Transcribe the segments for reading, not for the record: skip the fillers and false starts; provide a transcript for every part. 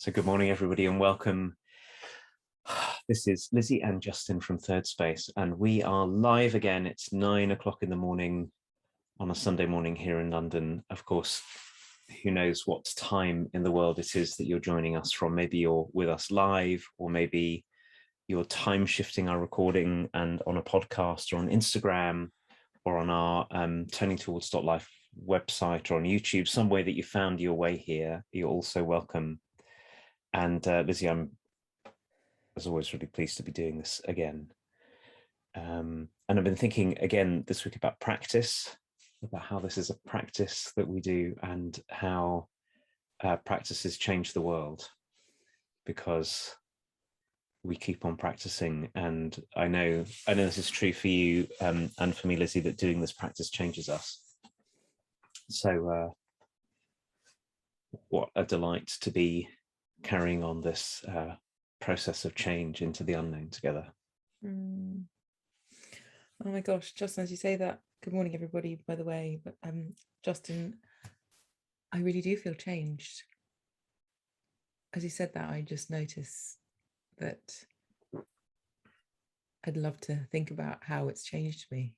So good morning, everybody, and welcome. This is Lizzie and Justin from Thirdspace, and we are live again. It's 9 o'clock in the morning on a Sunday morning here in London. Of course, who knows what time in the world it is that you're joining us from. Maybe you're with us live, or maybe you're time shifting our recording and on a podcast or on Instagram or on our Turning Towards Life website or on YouTube, some way that you found your way here. You're also welcome. And Lizzie, I'm, as always, really pleased to be doing this again. And I've been thinking again this week about practice, about how this is a practice that we do and how practices change the world, because we keep on practicing. And I know this is true for you and for me, Lizzie, that doing this practice changes us. So what a delight to be carrying on this process of change into the unknown together. Oh my gosh, Justin, as you say that, good morning everybody, by the way, but Justin, I really do feel changed. As you said that, I just noticed that I'd love to think about how it's changed me.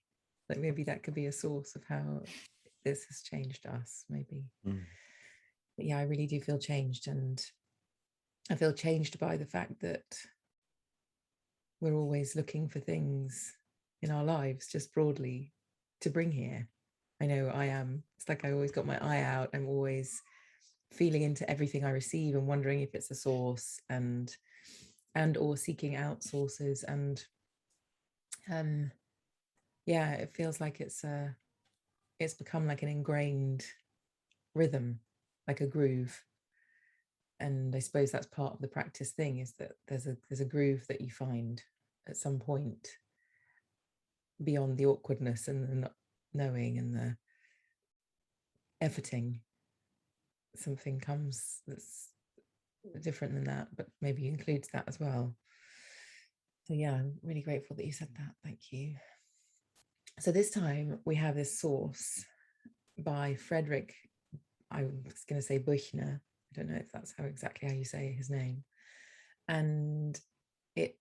Like maybe that could be a source of how this has changed us, maybe. But yeah, I really do feel changed, and I feel changed by the fact that we're always looking for things in our lives, just broadly, to bring here. I know I am. It's like I always got my eye out. I'm always feeling into everything I receive and wondering if it's a source, and or seeking out sources. And yeah, it feels like it's become like an ingrained rhythm, like a groove. And I suppose that's part of the practice thing, is that there's a groove that you find at some point beyond the awkwardness and the not knowing and the efforting. Something comes that's different than that, but maybe includes that as well. So yeah, I'm really grateful that you said that. Thank you. So this time we have this source by Frederick, I was going to say Buchner. I don't know if that's exactly how you say his name. And I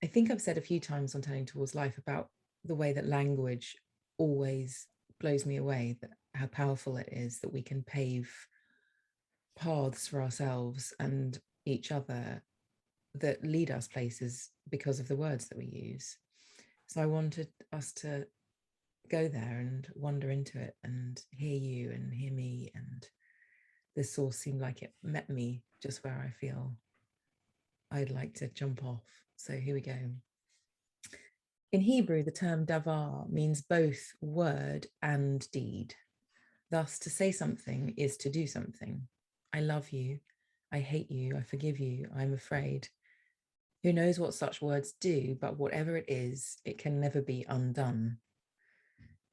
think I've said a few times on Turning Towards Life about the way that language always blows me away, that how powerful it is that we can pave paths for ourselves and each other that lead us places because of the words that we use. So I wanted us to go there and wander into it and hear you and hear me. And this source seemed like it met me just where I feel I'd like to jump off. So here we go. In Hebrew, the term davar means both word and deed. Thus, to say something is to do something. I love you. I hate you. I forgive you. I'm afraid. Who knows what such words do, but whatever it is, it can never be undone.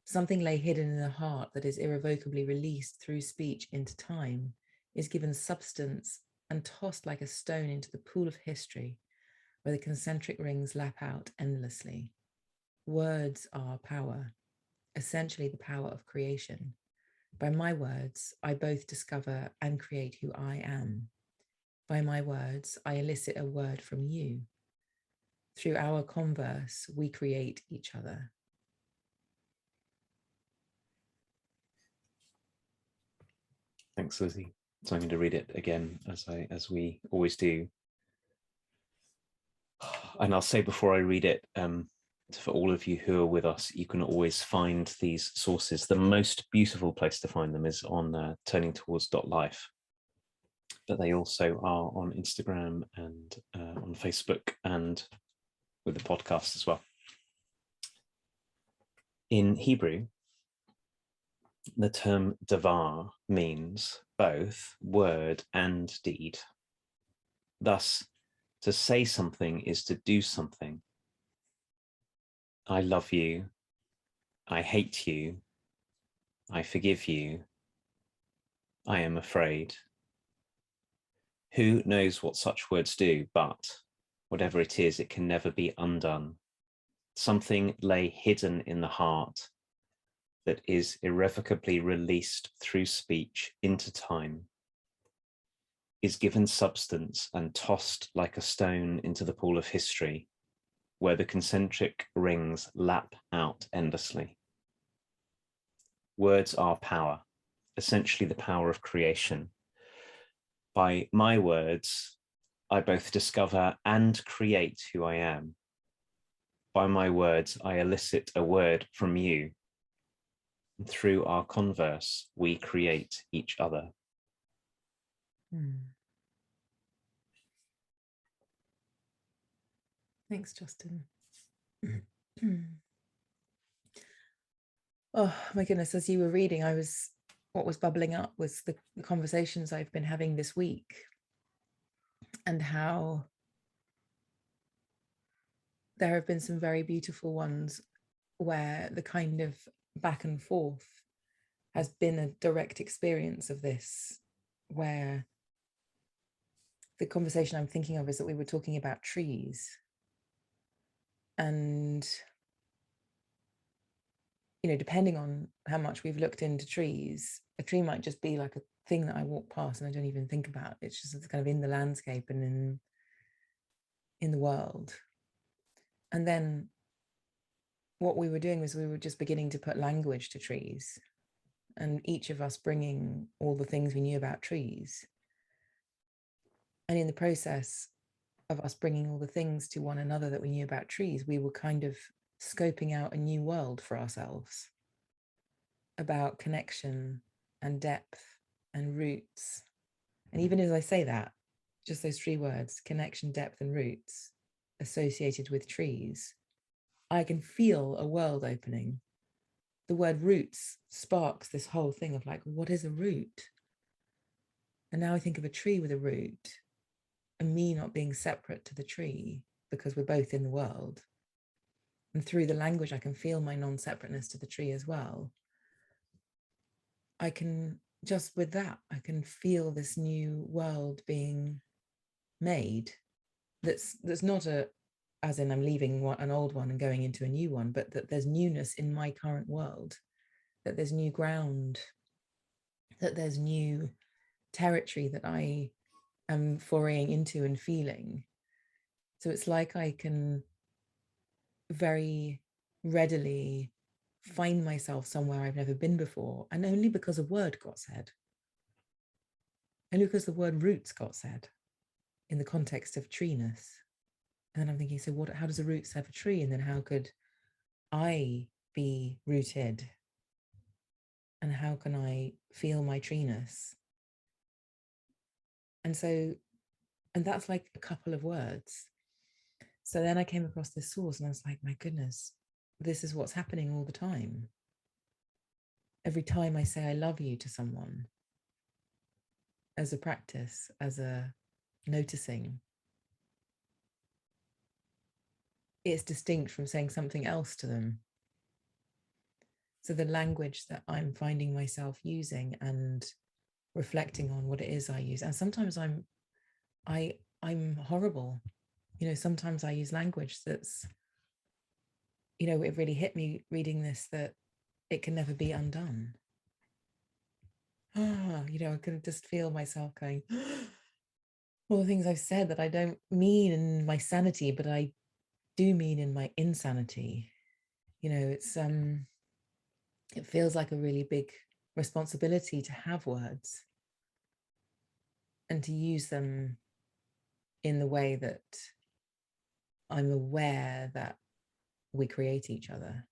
Something lay hidden in the heart that is irrevocably released through speech into time, is given substance and tossed like a stone into the pool of history, where the concentric rings lap out endlessly. Words are power, essentially the power of creation. By my words, I both discover and create who I am. By my words, I elicit a word from you. Through our converse, we create each other. Thanks, Lizzie. So I'm going to read it again, as we always do. And I'll say before I read it, for all of you who are with us, you can always find these sources. The most beautiful place to find them is on Turning Towards Life. But they also are on Instagram and on Facebook and with the podcast as well. In Hebrew, the term davar means both word and deed. Thus, to say something is to do something. I love you. I hate you. I forgive you. I am afraid. Who knows what such words do, but whatever it is, it can never be undone. Something lay hidden in the heart that is irrevocably released through speech into time, is given substance and tossed like a stone into the pool of history, where the concentric rings lap out endlessly. Words are power, essentially the power of creation. By my words, I both discover and create who I am. By my words, I elicit a word from you. And through our converse, we create each other. Thanks, Justin. Oh my goodness, as you were reading, what was bubbling up was the conversations I've been having this week, and how there have been some very beautiful ones where the kind of back and forth has been a direct experience of this, where the conversation I'm thinking of is that we were talking about trees, and depending on how much we've looked into trees, a tree might just be like a thing that I walk past and I don't even think about. It's just kind of in the landscape and in the world. And then what we were doing was we were just beginning to put language to trees, and each of us bringing all the things we knew about trees. And in the process of us bringing all the things to one another that we knew about trees, we were kind of scoping out a new world for ourselves about connection and depth and roots. And even as I say that, just those three words, connection, depth, and roots, associated with trees, I can feel a world opening. The word roots sparks this whole thing of like, what is a root? And now I think of a tree with a root, and me not being separate to the tree because we're both in the world. And through the language, I can feel my non-separateness to the tree as well. I can, just with that, I can feel this new world being made. That's not as in I'm leaving an old one and going into a new one, but that there's newness in my current world, that there's new ground, that there's new territory that I am foraying into and feeling. So it's like I can very readily find myself somewhere I've never been before, and only because a word got said, only because the word roots got said in the context of treeness. And then I'm thinking, so how does a root serve a tree? And then how could I be rooted? And how can I feel my treeness? And that's like a couple of words. So then I came across this source and I was like, my goodness, this is what's happening all the time. Every time I say I love you to someone, as a practice, as a noticing, it's distinct from saying something else to them. So the language that I'm finding myself using and reflecting on what it is I use, and sometimes I'm horrible. Sometimes I use language that's, it really hit me reading this, that it can never be undone. I could just feel myself going, all the things I've said that I don't mean in my sanity, but I do mean in my insanity. It feels like a really big responsibility to have words and to use them in the way that I'm aware that we create each other.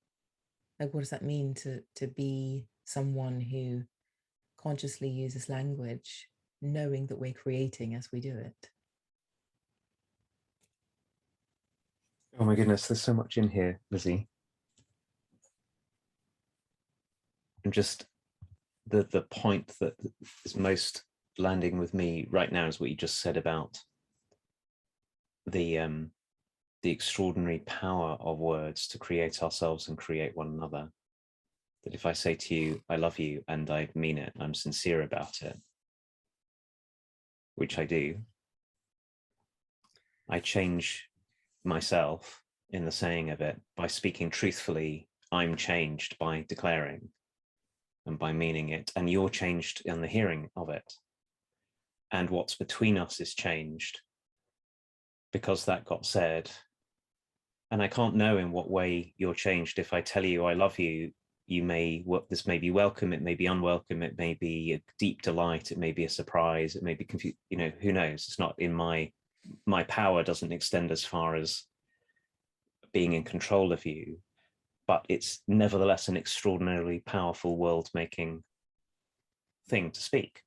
Like, what does that mean to be someone who consciously uses language, knowing that we're creating as we do it? Oh my goodness, there's so much in here, Lizzie. And just the point that is most landing with me right now is what you just said about the extraordinary power of words to create ourselves and create one another. That if I say to you, I love you, and I mean it, I'm sincere about it, which I do, I change myself in the saying of it. By speaking truthfully, I'm changed by declaring and by meaning it, and you're changed in the hearing of it. and what's between us is changed because that got said. And I can't know in what way you're changed. If I tell you I love you, this may be welcome, it may be unwelcome, it may be a deep delight, it may be a surprise, it may be confused, who knows? It's not in my power doesn't extend as far as being in control of you, but it's nevertheless an extraordinarily powerful world-making thing to speak.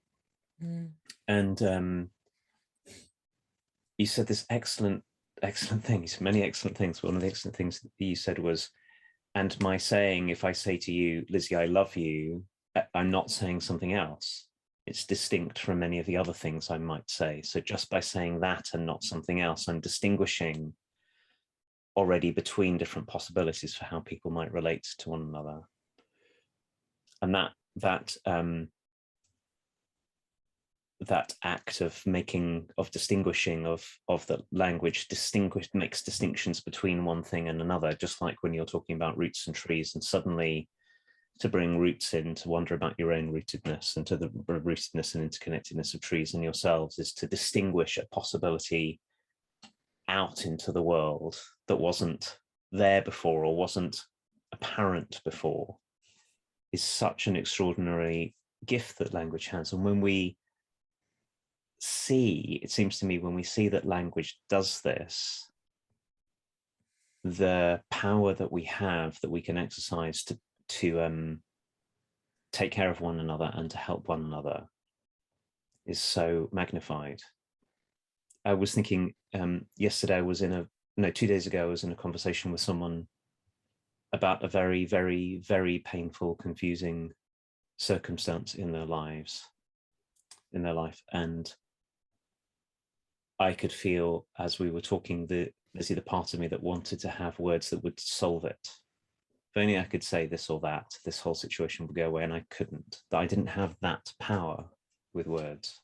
And you said this excellent things, many excellent things. One of the excellent things that you said was, and my saying, if I say to you, Lizzie, I love you, I'm not saying something else. It's distinct from many of the other things I might say. So just by saying that and not something else, I'm distinguishing already between different possibilities for how people might relate to one another. And that act of distinguishing of the language makes distinctions between one thing and another, just like when you're talking about roots and trees, and suddenly to bring roots in, to wonder about your own rootedness and to the rootedness and interconnectedness of trees and yourselves, is to distinguish a possibility out into the world that wasn't there before or wasn't apparent before, is such an extraordinary gift that language has. And when we see, it seems to me, when we see that language does this, the power that we have, that we can exercise to take care of one another and to help one another, is so magnified. I was thinking yesterday, 2 days ago, I was in a conversation with someone about a very, very, very painful, confusing circumstance in their life. And I could feel, as we were talking, the part of me that wanted to have words that would solve it. If only I could say this or that, this whole situation would go away, and I couldn't. That I didn't have that power with words.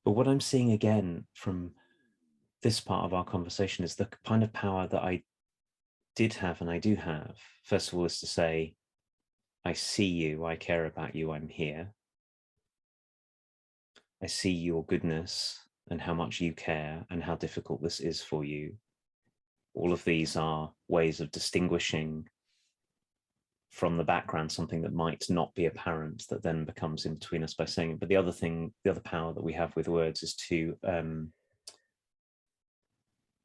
But what I'm seeing again from this part of our conversation is the kind of power that I did have and I do have. First of all, is to say, I see you, I care about you, I'm here. I see your goodness and how much you care and how difficult this is for you. All of these are ways of distinguishing from the background something that might not be apparent, that then becomes in between us by saying it. But the other power that we have with words is to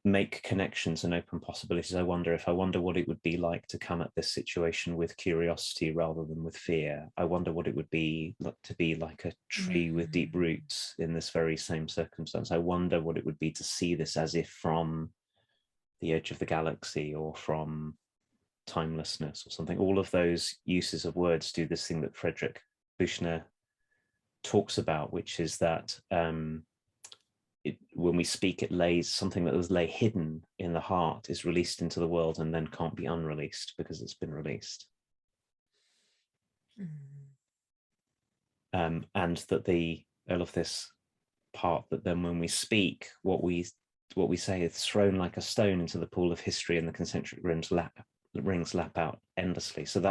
make connections and open possibilities. I wonder what it would be like to come at this situation with curiosity rather than with fear. I wonder what it would be to be like a tree with deep roots in this very same circumstance. I wonder what it would be to see this as if from the edge of the galaxy or from timelessness or something. All of those uses of words do this thing that Frederick Buechner talks about, which is that when we speak, it lays something that was lay hidden in the heart, is released into the world and then can't be unreleased because it's been released. And that all of this part, that then when we speak, what we say is thrown like a stone into the pool of history, and the concentric rings lap out endlessly. So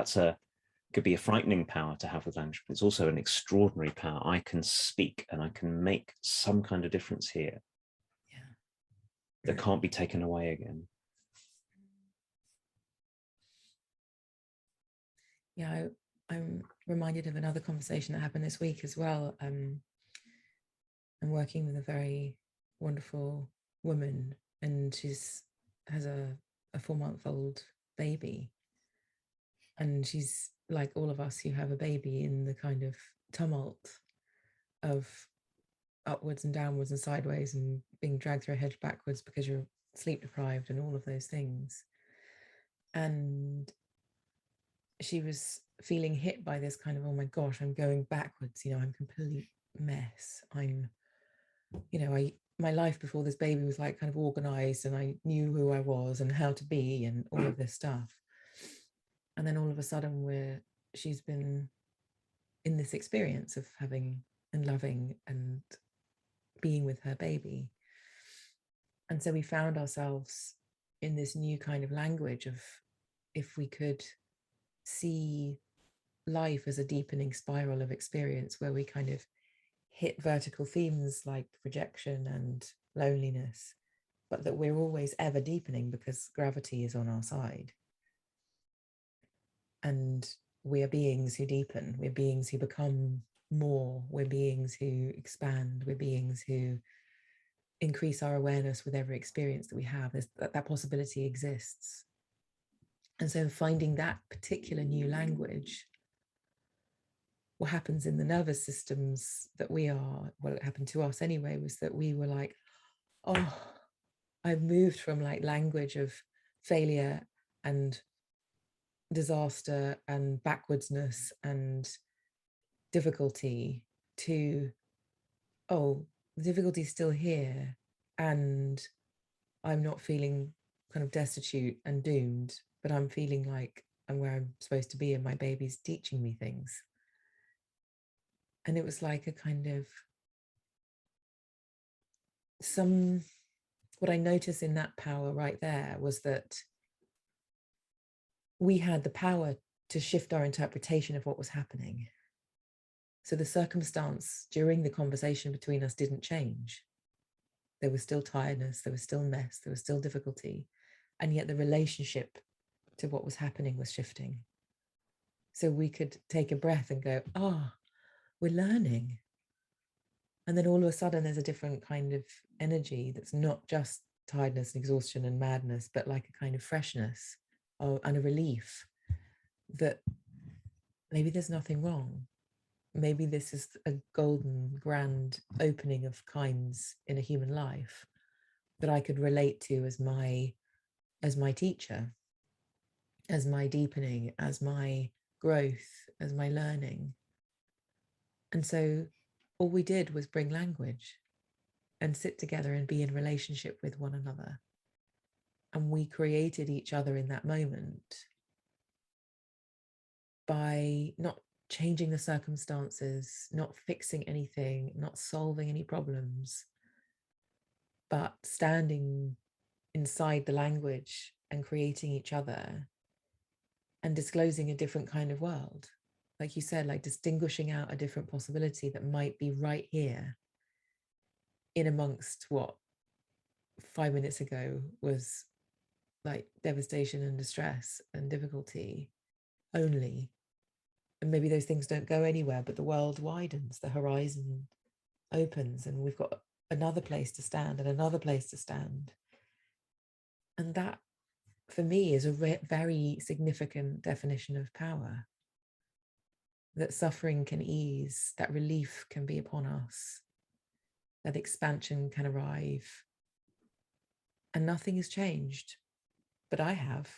could be a frightening power to have with language, but it's also an extraordinary power. I can speak and I can make some kind of difference here that can't be taken away again. Yeah, I'm reminded of another conversation that happened this week as well. I'm working with a very wonderful woman, and she's has a 4-month-old baby, and she's like all of us who have a baby, in the kind of tumult of upwards and downwards and sideways and being dragged through a hedge backwards because you're sleep deprived and all of those things. And she was feeling hit by this kind of, oh my gosh, I'm going backwards, I'm a complete mess. My life before this baby was like kind of organized, and I knew who I was and how to be and all of this stuff. And then all of a sudden she's been in this experience of having and loving and being with her baby. And so we found ourselves in this new kind of language of, if we could see life as a deepening spiral of experience where we kind of hit vertical themes like rejection and loneliness, but that we're always ever deepening because gravity is on our side. And we are beings who deepen, we're beings who become more, we're beings who expand, we're beings who increase our awareness with every experience that we have. That possibility exists. And so finding that particular new language, what happens in the nervous systems that we are, well, it happened to us anyway, was that we were like, oh, I've moved from like language of failure and disaster and backwardsness and difficulty to, oh, the difficulty is still here and I'm not feeling kind of destitute and doomed, but I'm feeling like I'm where I'm supposed to be and my baby's teaching me things. And it was like a kind of what I noticed in that power right there was that we had the power to shift our interpretation of what was happening. So the circumstance during the conversation between us didn't change. There was still tiredness, there was still mess, there was still difficulty. And yet the relationship to what was happening was shifting. So we could take a breath and go, we're learning. And then all of a sudden there's a different kind of energy that's not just tiredness and exhaustion and madness, but like a kind of freshness and a relief that maybe there's nothing wrong. Maybe this is a golden, grand opening of kinds in a human life that I could relate to as my teacher, as my deepening, as my growth, as my learning. And so all we did was bring language and sit together and be in relationship with one another. And we created each other in that moment by not changing the circumstances, not fixing anything, not solving any problems, but standing inside the language and creating each other and disclosing a different kind of world. Like you said, like distinguishing out a different possibility that might be right here in amongst what 5 minutes ago was like devastation and distress and difficulty only. And maybe those things don't go anywhere, but the world widens, the horizon opens, and we've got another place to stand and another place to stand. And that, for me, is a very significant definition of power. That suffering can ease, that relief can be upon us, that expansion can arrive. And nothing has changed, but I have.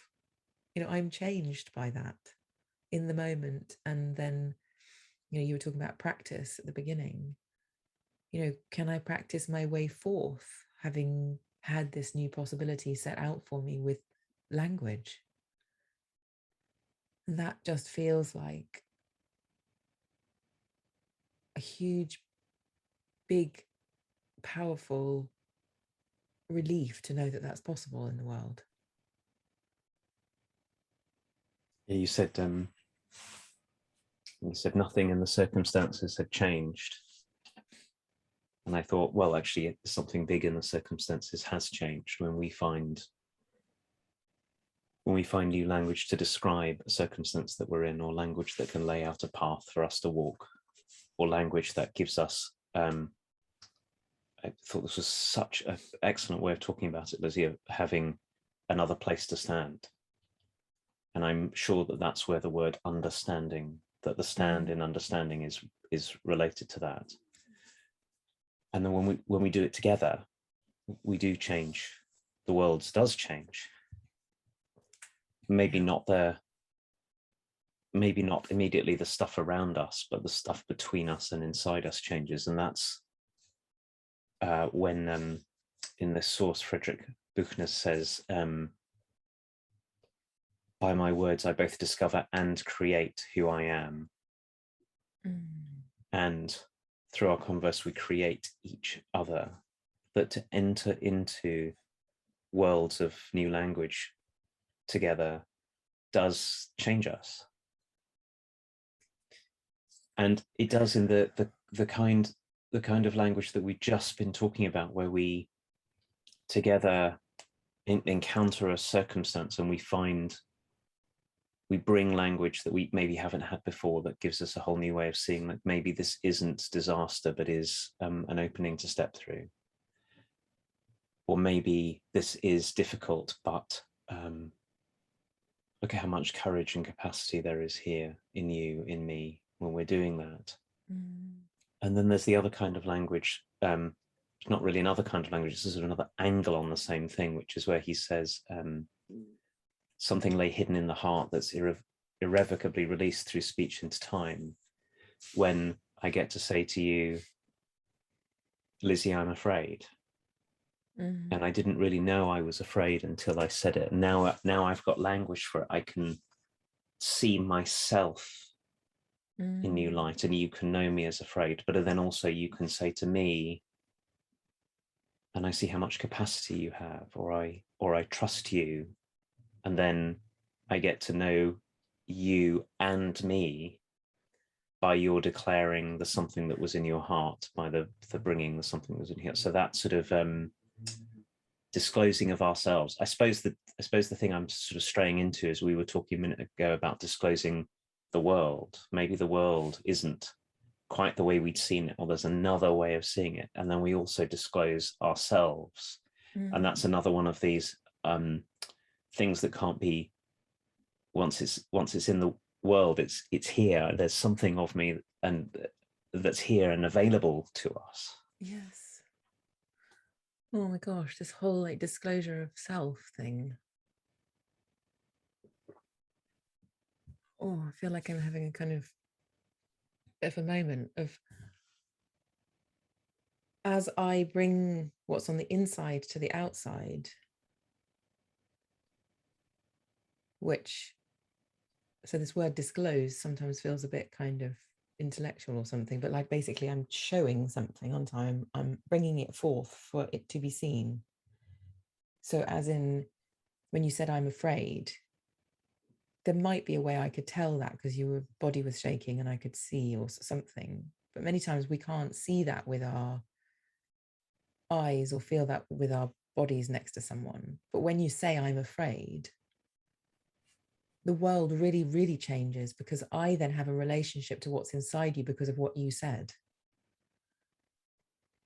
I'm changed by that in the moment. And then, you were talking about practice at the beginning. Can I practice my way forth, having had this new possibility set out for me with language? And that just feels like a huge, big, powerful relief to know that that's possible in the world. Yeah, you said nothing in the circumstances had changed. And I thought, well, actually, something big in the circumstances has changed when we find new language to describe a circumstance that we're in, or language that can lay out a path for us to walk, or language that gives us, I thought this was such an excellent way of talking about it, Lizzie, of having another place to stand. And I'm sure that that's where the word understanding, that the stand in understanding is related to that. And then when we do it together, we do change. The world does change. Maybe not immediately the stuff around us, but the stuff between us and inside us changes. And that's when in this source, Friedrich Buchner says, by my words, I both discover and create who I am. And through our converse, we create each other. That to enter into worlds of new language together does change us. And it does in the kind the kind of language that we've just been talking about, where we together encounter a circumstance and we bring language that we maybe haven't had before, that gives us a whole new way of seeing, like maybe this isn't disaster, but is an opening to step through. Or maybe this is difficult, but look at how much courage and capacity there is here in you, in me, when we're doing that. And then there's the other kind of language, not really another kind of language, this is another angle on the same thing, which is where he says, something lay hidden in the heart that's irrevocably released through speech into time. When I get to say to you, Lizzie, I'm afraid. And I didn't really know I was afraid until I said it. Now I've got language for it. I can see myself in new light, and you can know me as afraid, but then also you can say to me, and I see how much capacity you have, or I trust you. And then I get to know you and me by your declaring the something that was in your heart, by the bringing the something that was in here. So that sort of disclosing of ourselves. I suppose the thing I'm sort of straying into is, we were talking a minute ago about disclosing the world. Maybe the world isn't quite the way we'd seen it, or there's another way of seeing it. And then we also disclose ourselves. And that's another one of these things that can't be, once it's in the world, it's here. There's something of me and that's here and available to us. Yes. Oh my gosh, this whole like disclosure of self thing. Oh, I feel like I'm having a kind of bit of a moment of, as I bring what's on the inside to the outside, which, so this word disclose sometimes feels a bit kind of intellectual or something, but like basically I'm showing something on time, I'm bringing it forth for it to be seen. So as in, when you said I'm afraid, there might be a way I could tell that because your body was shaking and I could see, or something. But many times we can't see that with our eyes or feel that with our bodies next to someone. But when you say I'm afraid, the world really, really changes, because I then have a relationship to what's inside you because of what you said.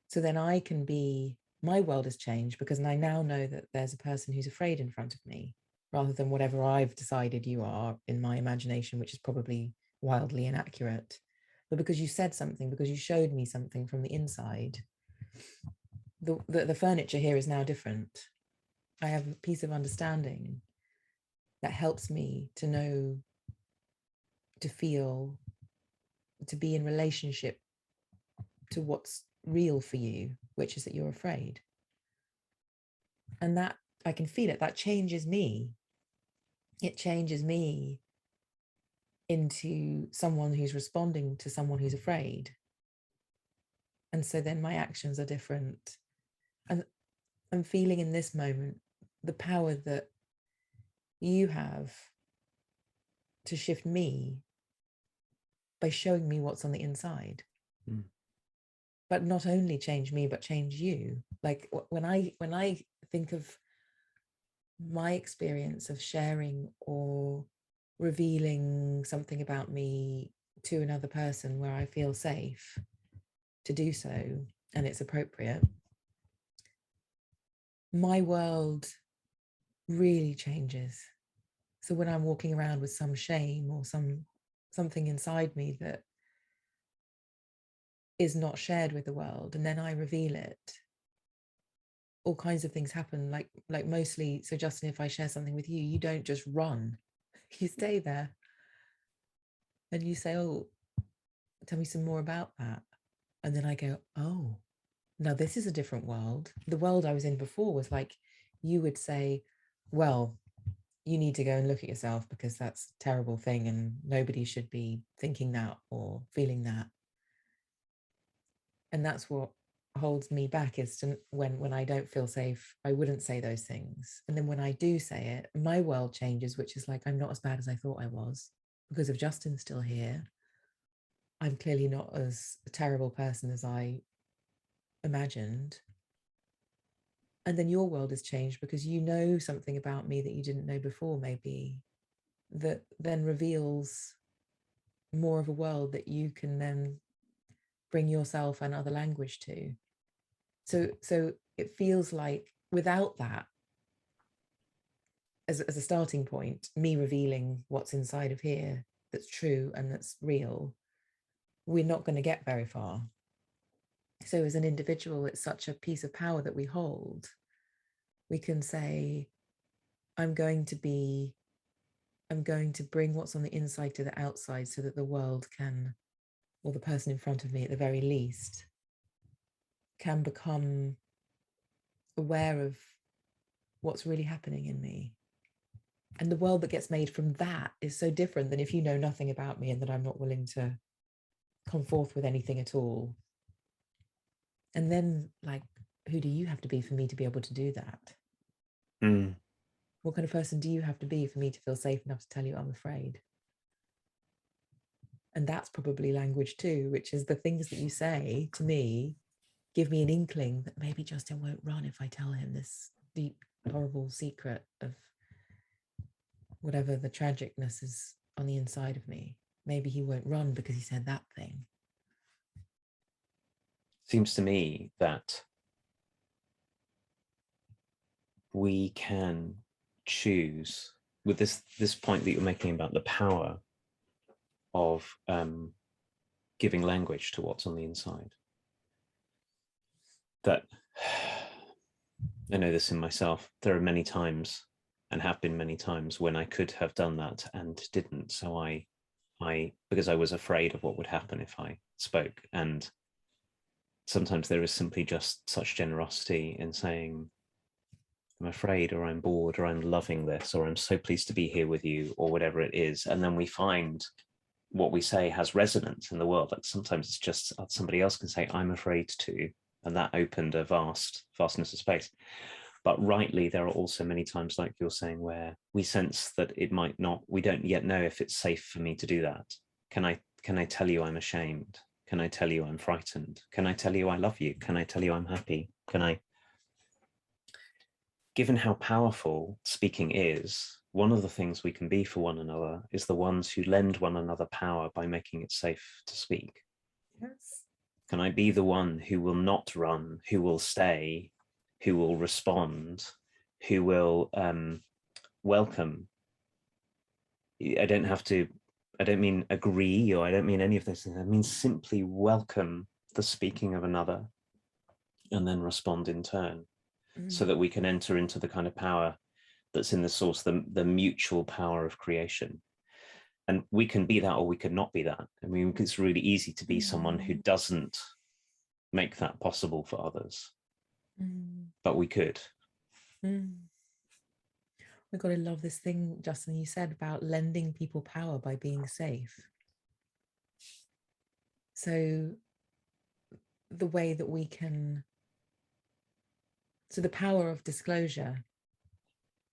So then I can be, my world has changed because I now know that there's a person who's afraid in front of me, rather than whatever I've decided you are in my imagination, which is probably wildly inaccurate. But because you said something, because you showed me something from the inside, the furniture here is now different. I have a piece of understanding that helps me to know, to feel, to be in relationship to what's real for you, which is that you're afraid. And that, I can feel it, that changes me. It changes me into someone who's responding to someone who's afraid. And so then my actions are different. And I'm feeling in this moment the power that you have to shift me by showing me what's on the inside. But not only change me, but change you. Like when I think of my experience of sharing or revealing something about me to another person where I feel safe to do so and it's appropriate, my world really changes. So when I'm walking around with some shame or something inside me that is not shared with the world, and then I reveal it, all kinds of things happen. Like mostly, so Justin, if I share something with you, you don't just run, you stay there and you say, oh, tell me some more about that. And then I go, oh, now this is a different world. The world I was in before was like, you would say, well, you need to go and look at yourself because that's a terrible thing and nobody should be thinking that or feeling that. And that's what holds me back, is to when I don't feel safe, I wouldn't say those things. And then when I do say it, my world changes, which is like, I'm not as bad as I thought I was because if Justin's still here, I'm clearly not as a terrible person as I imagined. And then your world has changed because you know something about me that you didn't know before, maybe, that then reveals more of a world that you can then bring yourself and other language to. So it feels like without that, as a starting point, me revealing what's inside of here that's true and that's real, we're not going to get very far. So as an individual, it's such a piece of power that we hold. We can say, I'm going to bring what's on the inside to the outside so that the world can, or the person in front of me at the very least, can become aware of what's really happening in me. And the world that gets made from that is so different than if you know nothing about me and that I'm not willing to come forth with anything at all. And then, like, who do you have to be for me to be able to do that? What kind of person do you have to be for me to feel safe enough to tell you I'm afraid? And that's probably language too, which is the things that you say to me give me an inkling that maybe Justin won't run if I tell him this deep, horrible secret of whatever the tragicness is on the inside of me. Maybe he won't run because he said that thing. Seems to me that we can choose, with this point that you're making about the power of giving language to what's on the inside, that I know this in myself. There are many times, and have been many times, when I could have done that and didn't. So I because I was afraid of what would happen if I spoke. And sometimes there is simply just such generosity in saying, I'm afraid, or I'm bored, or I'm loving this, or I'm so pleased to be here with you, or whatever it is. And then we find what we say has resonance in the world. Like sometimes it's just somebody else can say, I'm afraid to, and that opened a vastness of space. But rightly, there are also many times, like you're saying, where we sense that it might not, we don't yet know if it's safe for me to do that. Can I tell you I'm ashamed? Can I tell you I'm frightened? Can I tell you I love you? Can I tell you I'm happy? Can I? Given how powerful speaking is, one of the things we can be for one another is the ones who lend one another power by making it safe to speak. Yes. Can I be the one who will not run, who will stay, who will respond, who will welcome? I don't mean agree, or I don't mean any of those things. I mean simply welcome the speaking of another and then respond in turn, so that we can enter into the kind of power that's in the source, the mutual power of creation. And we can be that, or we could not be that. I mean, it's really easy to be someone who doesn't make that possible for others, but we could. We've got to love this thing, Justin, you said about lending people power by being safe. So the way that we can, so the power of disclosure,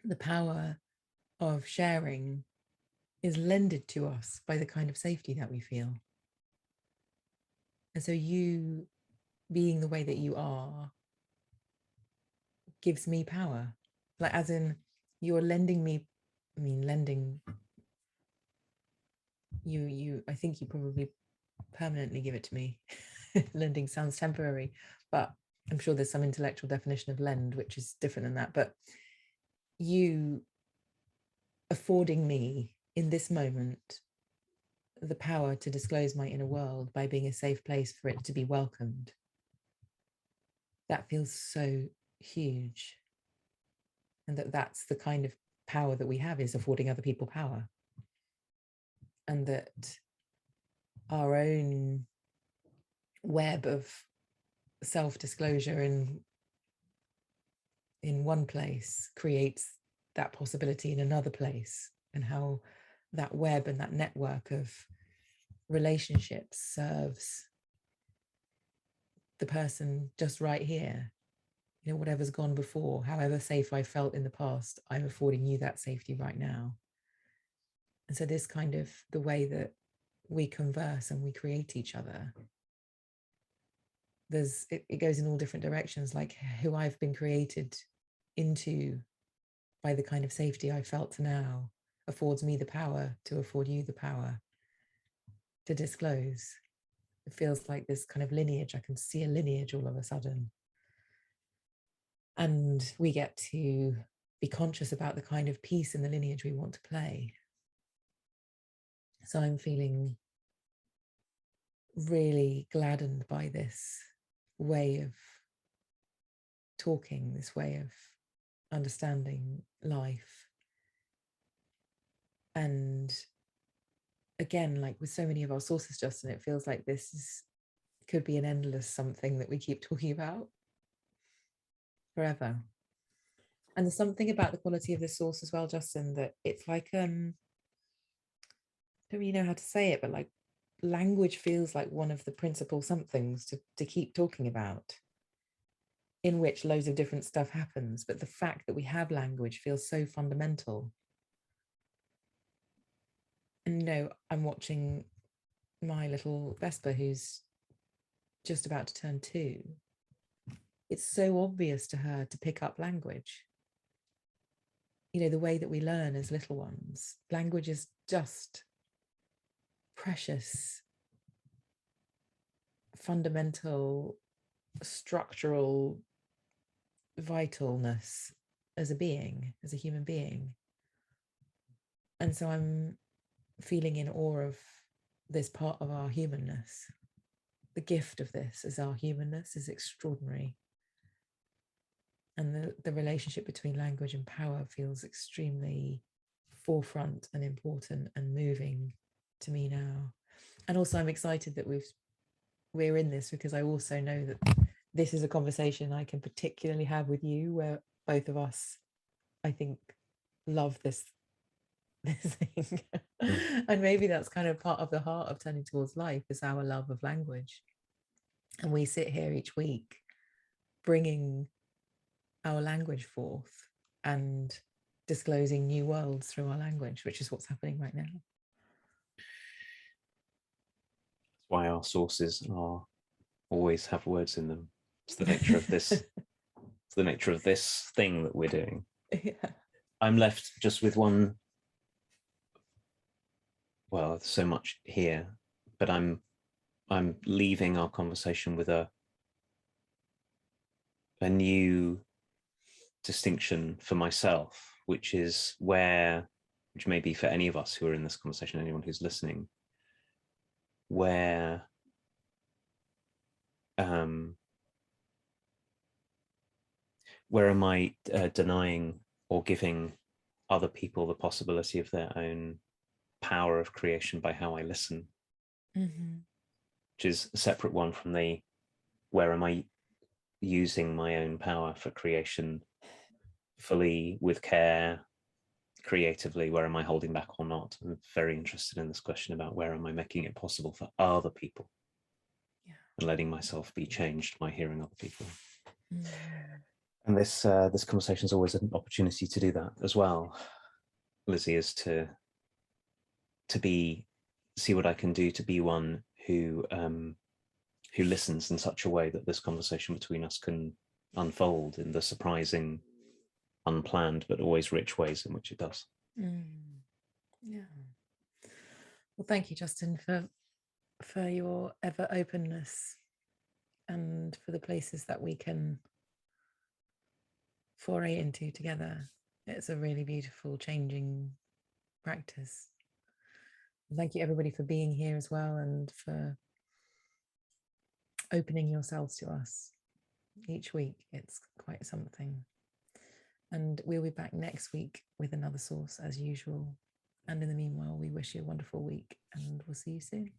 the power of sharing is lended to us by the kind of safety that we feel. And so you being the way that you are gives me power. Like, as in, you're lending me, I mean, lending, I think you probably permanently give it to me. Lending sounds temporary, but I'm sure there's some intellectual definition of lend which is different than that. But you affording me in this moment the power to disclose my inner world by being a safe place for it to be welcomed, that feels so huge. And that's the kind of power that we have, is affording other people power. And that our own web of self-disclosure in one place creates that possibility in another place, and how that web and that network of relationships serves the person just right here. You know, whatever's gone before, however safe I felt in the past, I'm affording you that safety right now. And so this kind of, the way that we converse and we create each other it goes in all different directions, like who I've been created into by the kind of safety I felt now affords me the power to afford you the power to disclose. It feels like this kind of lineage. I can see a lineage all of a sudden. And we get to be conscious about the kind of piece in the lineage we want to play. So I'm feeling really gladdened by this way of talking, this way of understanding life. And again, like with so many of our sources, Justin, it feels like could be an endless something that we keep talking about forever. And there's something about the quality of this source as well, Justin, that it's like don't really know how to say it, but like language feels like one of the principal somethings to keep talking about, in which loads of different stuff happens. But the fact that we have language feels so fundamental. And I'm watching my little Vespa, who's just about to turn 2. It's so obvious to her to pick up language. The way that we learn as little ones, language is just precious, fundamental, structural vitalness as a being, as a human being. And so I'm feeling in awe of this part of our humanness. The gift of this is our humanness is extraordinary. And the relationship between language and power feels extremely forefront and important and moving to me now. And also I'm excited that we're in this, because I also know that this is a conversation I can particularly have with you, where both of us, I think, love this thing. And maybe that's kind of part of the heart of Turning Towards Life, is our love of language. And we sit here each week bringing our language forth and disclosing new worlds through our language, which is what's happening right now. That's why our sources always have words in them. It's the nature of this. It's the nature of this thing that we're doing. Yeah. I'm left just with one. Well, there's so much here, but I'm leaving our conversation with a new distinction for myself, which may be for any of us who are in this conversation, anyone who's listening, where am I denying or giving other people the possibility of their own power of creation by how I listen, which is a separate one from the where am I using my own power for creation fully, with care, creatively, where am I holding back or not? I'm very interested in this question about where am I making it possible for other people, and letting myself be changed by hearing other people. And this conversation is always an opportunity to do that as well, Lizzie, is to see what I can do to be one who listens in such a way that this conversation between us can unfold in the surprising, unplanned, but always rich ways in which it does. Yeah. Well, thank you, Justin, for your ever openness, and for the places that we can foray into together. It's a really beautiful, changing practice. Thank you, everybody, for being here as well, and for opening yourselves to us each week. It's quite something. And we'll be back next week with another source as usual. And in the meanwhile, we wish you a wonderful week, and we'll see you soon.